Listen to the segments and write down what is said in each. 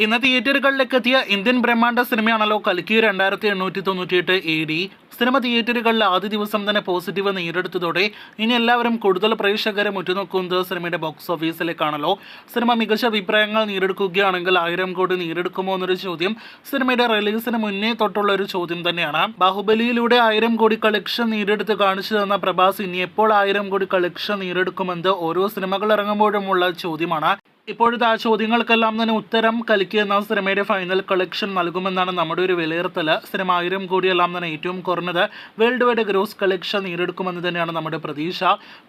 ഇന്ന് തിയേറ്ററുകളിലേക്ക് എത്തിയ ഇന്ത്യൻ ബ്രഹ്മാണ്ഡ സിനിമയാണല്ലോ കൽക്കി 2898 AD. സിനിമ തിയേറ്ററുകളിൽ ആദ്യ ദിവസം തന്നെ പോസിറ്റീവ് നേടിയെടുത്തതോടെ ഇനി എല്ലാവരും കൂടുതൽ പ്രേക്ഷകരെ ഉറ്റുനോക്കുന്നത് സിനിമയുടെ ബോക്സ് ഓഫീസിലേക്കാണല്ലോ. സിനിമ മികച്ച അഭിപ്രായങ്ങൾ നേടിയെടുക്കുകയാണെങ്കിൽ 1000 കോടി നേടിയെടുക്കുമോ എന്നൊരു ചോദ്യം സിനിമയുടെ റിലീസിന് മുന്നേ തൊട്ടുള്ള ഒരു ചോദ്യം തന്നെയാണ്. ബാഹുബലിയിലൂടെ 1000 കോടി കളക്ഷൻ നേടിയെടുത്ത് കാണിച്ചു തന്ന പ്രഭാസ് ഇനി എപ്പോൾ 1000 കോടി കളക്ഷൻ നേടിയെടുക്കുമെന്ന് ഓരോ സിനിമകൾ ഇറങ്ങുമ്പോഴുമുള്ള ചോദ്യമാണ്. ഇപ്പോഴത്തെ ആ ചോദ്യങ്ങൾക്കെല്ലാം തന്നെ ഉത്തരം കൽക്കി എന്ന സിനിമയുടെ ഫൈനൽ കളക്ഷൻ നൽകുമെന്നാണ് നമ്മുടെ ഒരു വിലയിരുത്തൽ. സിനിമ 1000 കോടിയെല്ലാം തന്നെ ഏറ്റവും കുറഞ്ഞത് വേൾഡ് വൈഡ് ഗ്രോസ് കളക്ഷൻ നേടിയെടുക്കുമെന്ന് തന്നെയാണ് നമ്മുടെ പ്രതീക്ഷ.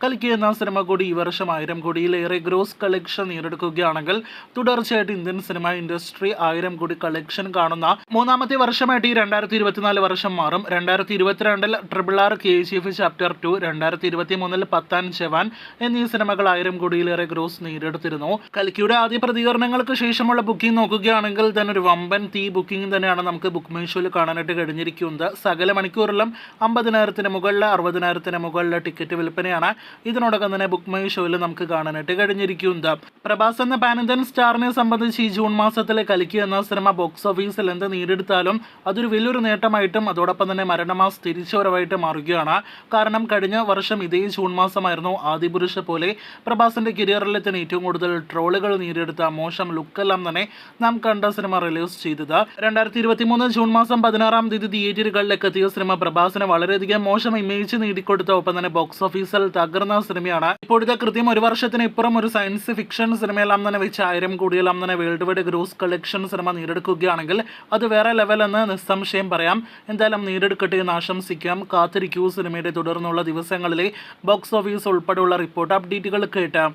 കൽക്കി എന്ന സിനിമ കൂടി ഈ വർഷം 1000 കോടിയിലേറെ ഗ്രോസ് കളക്ഷൻ നേടിയെടുക്കുകയാണെങ്കിൽ തുടർച്ചയായിട്ട് ഇന്ത്യൻ സിനിമ ഇൻഡസ്ട്രി 1000 കോടി കളക്ഷൻ കാണുന്ന മൂന്നാമത്തെ വർഷമായിട്ട് ഈ 2024 വർഷം മാറും. 2022 RRR KGF ചാപ്റ്റർ 2, 2023 പത്താൻ ജവാൻ എന്നീ സിനിമകൾ 1000 കോടിയിലേറെ ഗ്രോസ് നേടിയെടുത്തിരുന്നു. കൽക്കിയുടെ ആദ്യ പ്രതികരണങ്ങൾക്ക് ശേഷമുള്ള ബുക്കിംഗ് നോക്കുകയാണെങ്കിൽ തന്നെ ഒരു വമ്പൻ തീ ബുക്കിംഗ് തന്നെയാണ് നമുക്ക് ബുക്ക് മൈ ഷോയിൽ കാണാനായിട്ട് കഴിഞ്ഞിരിക്കുന്നത്. സകല മണിക്കൂറിലും 50,000-ന് മുകളിൽ 60,000-ന് മുകളിൽ ടിക്കറ്റ് വിൽപ്പനയാണ് ഇതിനോടകം തന്നെ ബുക്ക് മൈ ഷോയിൽ നമുക്ക് കാണാനായിട്ട് കഴിഞ്ഞിരിക്കുന്നത്. പ്രഭാസ് എന്ന പാൻ ഇന്ത്യൻ സ്റ്റാറിനെ സംബന്ധിച്ച് ഈ ജൂൺ മാസത്തിലെ കൽക്കി എന്ന സിനിമ ബോക്സ് ഓഫീസിൽ എന്ത് നേടിയെടുത്താലും അതൊരു വലിയൊരു നേട്ടമായിട്ടും അതോടൊപ്പം തന്നെ മരണമാസ് തിരിച്ചുവരവായിട്ട് മാറുകയാണ്. കാരണം കഴിഞ്ഞ വർഷം ഇതേ ജൂൺ മാസമായിരുന്നു ആദിപുരുഷ പോലെ പ്രഭാസിന്റെ കരിയറിൽ തന്നെ ഏറ്റവും കൂടുതൽ ട്രോളുകൾ നേടിയെടുത്ത മോശം ലുക്കെല്ലാം തന്നെ നാം കണ്ട സിനിമ റിലീസ് ചെയ്തത്. 2023 ജൂൺ മാസം 16-ാം തീയതി തിയേറ്ററുകളിലേക്ക് എത്തിയ സിനിമ പ്രഭാസിന് വളരെയധികം മോശം ഇമേജ് നേടിക്കൊടുത്ത ഒപ്പം തന്നെ ബോക്സ് ഓഫീസിൽ തകർന്ന സിനിമയാണ്. ഇപ്പോഴത്തെ കൃത്യം ഒരു വർഷത്തിന് ഇപ്പുറം ഒരു സയൻസ് ഫിക്ഷൻ സിനിമയെല്ലാം തന്നെ വെച്ച് 1000 കോടിയെല്ലാം തന്നെ വേൾഡ് വൈഡ് ഗ്രോസ് കളക്ഷൻ സിനിമ നേടിയെടുക്കുകയാണെങ്കിൽ അത് വേറെ ലെവൽ എന്ന് നിസ്സംശയം പറയാം. എന്തായാലും നേടിയെടുക്കട്ടെ എന്ന് ആശംസിക്കാം. കാത്തിരിക്കൂ സിനിമയുടെ തുടർന്നുള്ള ദിവസങ്ങളിലെ ബോക്സ് ഓഫീസ് ഉൾപ്പെടെയുള്ള റിപ്പോർട്ട് അപ്ഡേറ്റുകൾ കേട്ടാം.